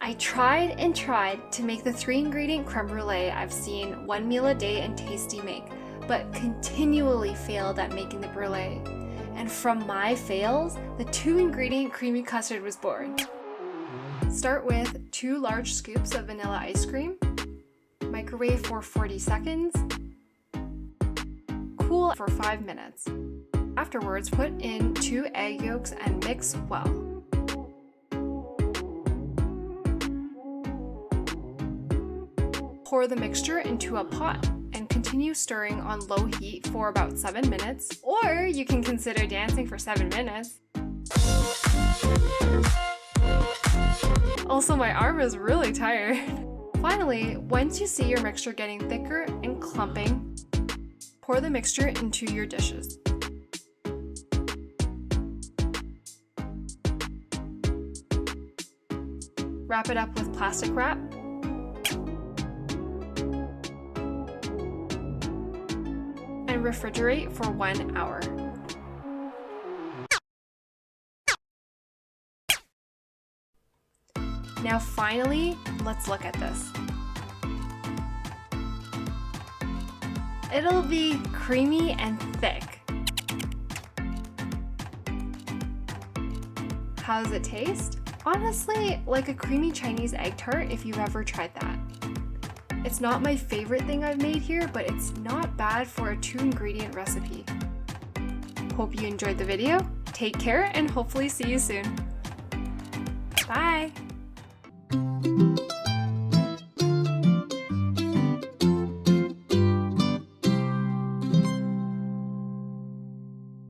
I tried and tried to make the 3-ingredient creme brulee I've seen One Meal a Day and Tasty make, but continually failed at making the brulee. And from my fails, the 2-ingredient creamy custard was born. Start with 2 large scoops of vanilla ice cream, microwave for 40 seconds, cool for 5 minutes. Afterwards, put in 2 egg yolks and mix well. Pour the mixture into a pot and continue stirring on low heat for about 7 minutes, or you can consider dancing for 7 minutes. Also, my arm is really tired. Finally, once you see your mixture getting thicker and clumping, pour the mixture into your dishes. Wrap it up with plastic wrap. And refrigerate for 1 hour. Now finally, let's look at this. It'll be creamy and thick. How does it taste? Honestly, like a creamy Chinese egg tart if you've ever tried that. It's not my favorite thing I've made here, but it's not bad for a 2-ingredient recipe. Hope you enjoyed the video. Take care and hopefully see you soon. Bye!